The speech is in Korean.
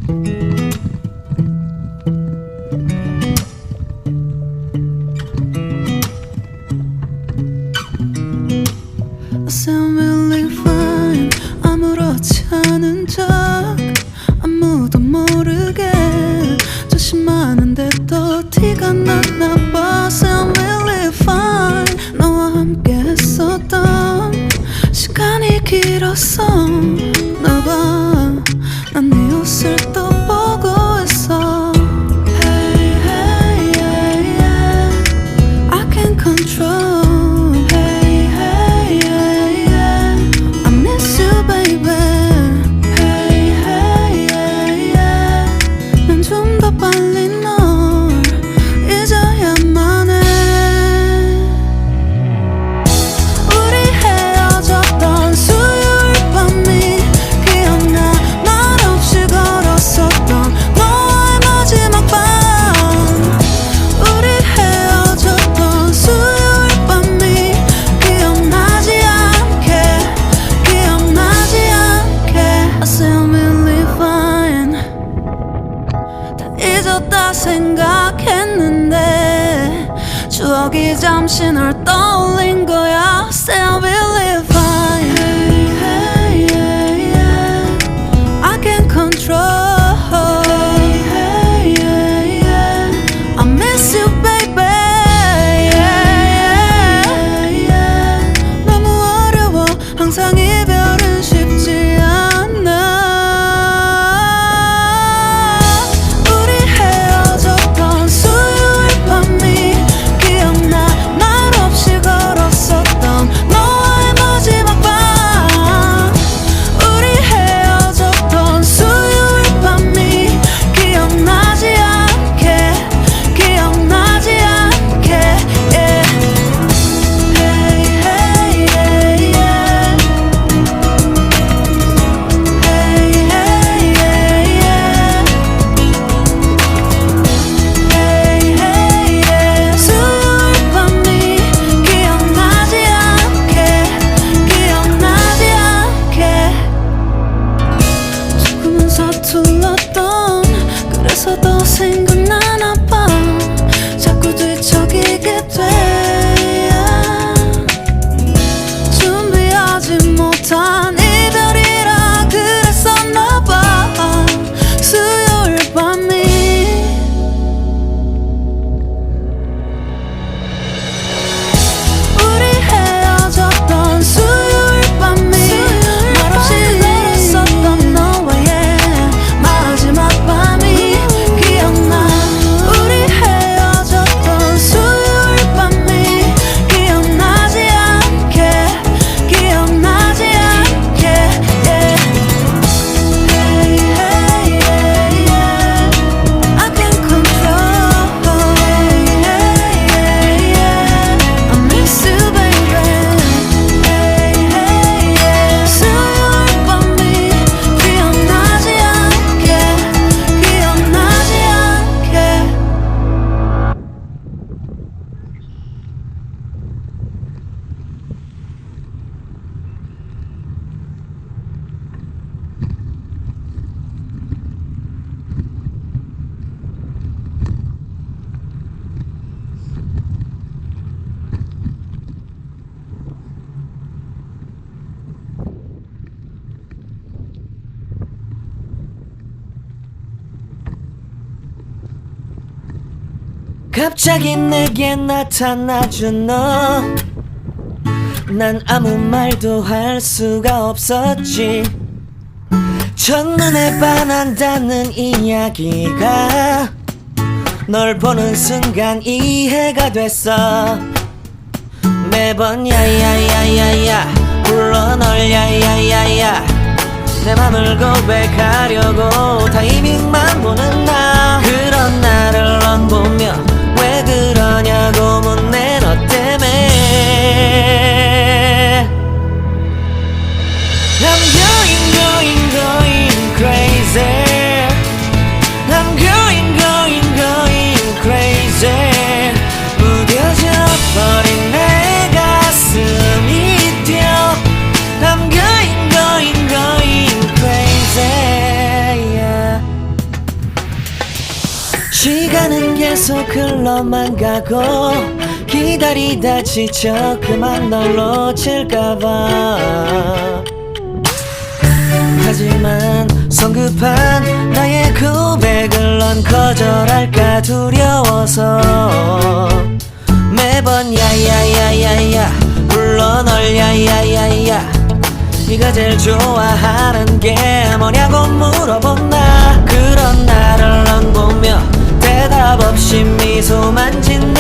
I sound really fine. 아무렇지 않은 척 아무도 모르게 조심하는데 또 티가 났나 봐. Sound really fine. 너와 함께 했었던 시간이 길었어 나 봐. 난 네 옷을 또 보고 있어. Hey, hey, yeah, yeah. I can't control. 생각했는데 추억이 잠시 널 떠올린 거야. Still really fine. Hey, hey, yeah, yeah. I can't control. Hey, hey, yeah, yeah. I miss you, baby. Yeah, yeah, yeah. 너무 어려워. 항상 이별은 쉽지 않아. 갑자기 내게 나타나준 너, 난 아무 말도 할 수가 없었지. 첫눈에 반한다는 이야기가 널 보는 순간 이해가 됐어. 매번 야야야야야 불러 널 야야야야. 내 맘을 고백하려고 타이밍만 보는 나. 그런 나를 넌 보며 왜 그러냐고 묻네. 너 때문에 I'm going crazy. I'm going crazy. 무뎌져 버린 내 가슴이 뛰어. I'm going crazy, yeah. 계속 흘러만 가고 기다리다 지쳐 그만 널 놓칠까봐 하지만 성급한 나의 고백을 넌 거절할까 두려워서 매번 야야야야야 불러 널 야야야야 네가 제일 좋아하는 게 뭐냐고 물어본다. 그런 나를 넌 보며 대답 없이 미소만 짓는